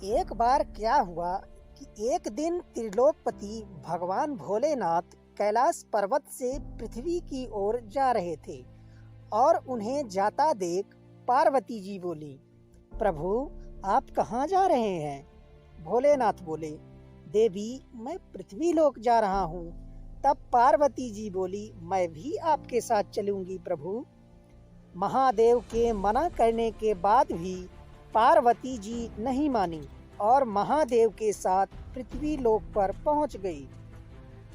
एक बार क्या हुआ कि एक दिन त्रिलोकपति भगवान भोलेनाथ कैलाश पर्वत से पृथ्वी की ओर जा रहे थे और उन्हें जाता देख पार्वती जी बोली, प्रभु आप कहाँ जा रहे हैं? भोलेनाथ बोले, देवी मैं पृथ्वी लोक जा रहा हूँ। तब पार्वती जी बोली, मैं भी आपके साथ चलूंगी प्रभु। महादेव के मना करने के बाद भी पार्वती जी नहीं मानी और महादेव के साथ पृथ्वी लोक पर पहुंच गई।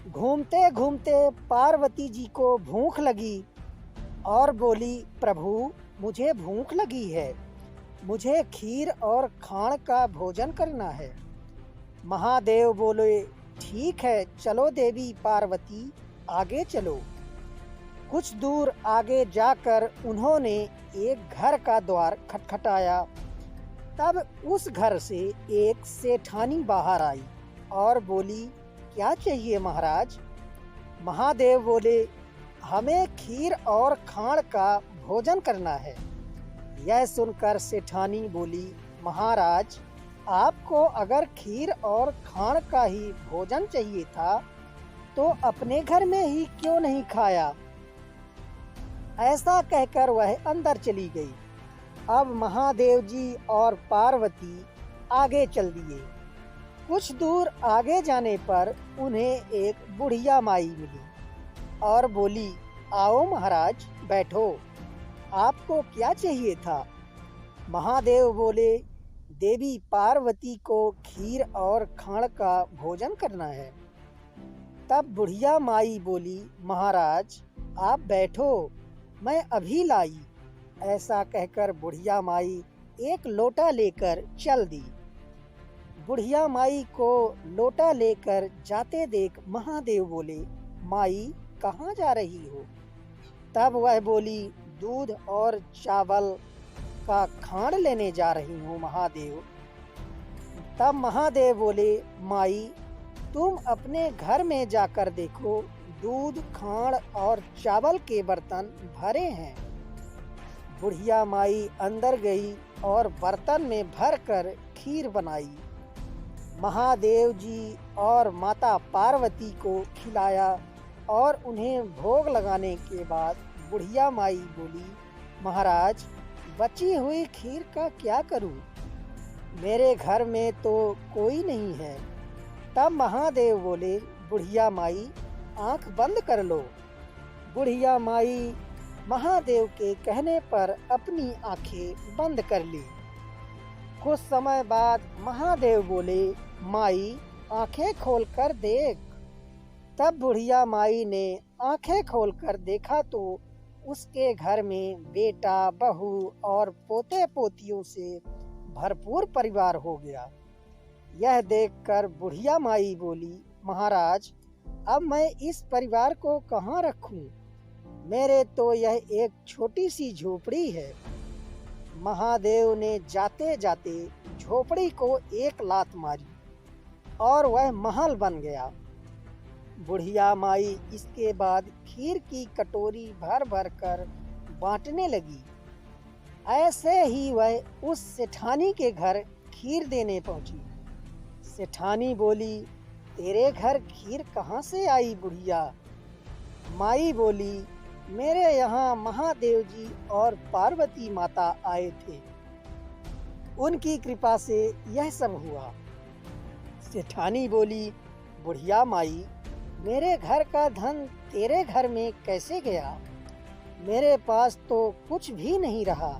घूमते घूमते पार्वती जी को भूख लगी और बोली, प्रभु मुझे भूख लगी है, मुझे खीर और खाण का भोजन करना है। महादेव बोले, ठीक है चलो देवी पार्वती, आगे चलो। कुछ दूर आगे जाकर उन्होंने एक घर का द्वार खटखटाया। तब उस घर से एक सेठानी बाहर आई और बोली, क्या चाहिए महाराज? महादेव बोले, हमें खीर और खाण का भोजन करना है। यह सुनकर सेठानी बोली, महाराज आपको अगर खीर और खाण का ही भोजन चाहिए था तो अपने घर में ही क्यों नहीं खाया? ऐसा कहकर वह अंदर चली गई। अब महादेव जी और पार्वती आगे चल दिए। कुछ दूर आगे जाने पर उन्हें एक बुढ़िया माई मिली और बोली, आओ महाराज बैठो, आपको क्या चाहिए था? महादेव बोले, देवी पार्वती को खीर और खाण का भोजन करना है। तब बुढ़िया माई बोली, महाराज आप बैठो, मैं अभी लाई। ऐसा कहकर बुढ़िया माई एक लोटा लेकर चल दी। बुढ़िया माई को लोटा लेकर जाते देख महादेव बोले, माई कहाँ जा रही हो? तब वह बोली, दूध और चावल का खाण लेने जा रही हूँ महादेव। तब महादेव बोले, माई तुम अपने घर में जाकर देखो, दूध खाण और चावल के बर्तन भरे हैं। बुढ़िया माई अंदर गई और बर्तन में भरकर खीर बनाई। महादेव जी और माता पार्वती को खिलाया और उन्हें भोग लगाने के बाद बुढ़िया माई बोली, महाराज बची हुई खीर का क्या करूं? मेरे घर में तो कोई नहीं है। तब महादेव बोले, बुढ़िया माई आंख बंद कर लो। बुढ़िया माई महादेव के कहने पर अपनी आंखें बंद कर ली। कुछ समय बाद महादेव बोले, माई आंखें खोलकर देख। तब बुढ़िया माई ने आंखें खोलकर देखा तो उसके घर में बेटा बहू और पोते पोतियों से भरपूर परिवार हो गया। यह देखकर बुढ़िया माई बोली, महाराज अब मैं इस परिवार को कहाँ रखूं? मेरे तो यह एक छोटी सी झोपड़ी है। महादेव ने जाते जाते झोपड़ी को एक लात मारी और वह महल बन गया। बुढ़िया माई इसके बाद खीर की कटोरी भर भर कर बांटने लगी। ऐसे ही वह उस सेठानी के घर खीर देने पहुंची। सेठानी बोली, तेरे घर खीर कहाँ से आई बुढ़िया? माई बोली, मेरे यहाँ महादेव जी और पार्वती माता आए थे, उनकी कृपा से यह सब हुआ। सेठानी बोली, बुढ़िया माई मेरे घर का धन तेरे घर में कैसे गया? मेरे पास तो कुछ भी नहीं रहा।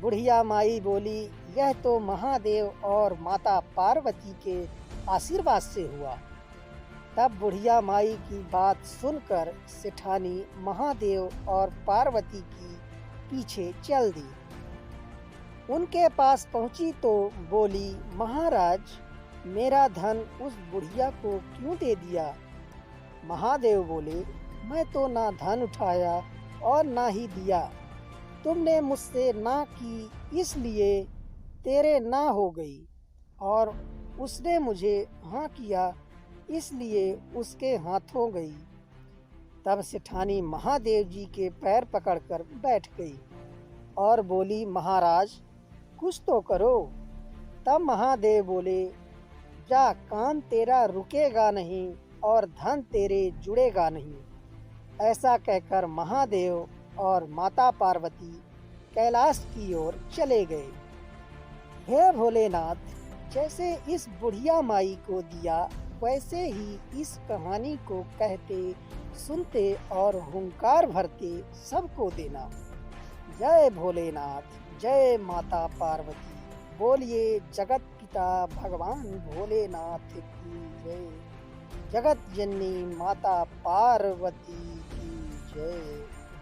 बुढ़िया माई बोली, यह तो महादेव और माता पार्वती के आशीर्वाद से हुआ। तब बुढ़िया माई की बात सुनकर सेठानी महादेव और पार्वती की पीछे चल दी। उनके पास पहुंची तो बोली, महाराज मेरा धन उस बुढ़िया को क्यों दे दिया? महादेव बोले, मैं तो ना धन उठाया और ना ही दिया। तुमने मुझसे ना की इसलिए तेरे ना हो गई, और उसने मुझे हाँ किया इसलिए उसके हाथों गई। तब सेठानी महादेव जी के पैर पकड़कर बैठ गई और बोली, महाराज कुछ तो करो। तब महादेव बोले, जा, काम तेरा रुकेगा नहीं और धन तेरे जुड़ेगा नहीं। ऐसा कहकर महादेव और माता पार्वती कैलाश की ओर चले गए। हे भोलेनाथ, जैसे इस बुढ़िया माई को दिया, वैसे ही इस कहानी को कहते, सुनते और हुंकार भरते सबको देना। जय भोलेनाथ, जय माता पार्वती। बोलिए जगत पिता भगवान भोलेनाथ की जय। जगत जननी माता पार्वती की जय।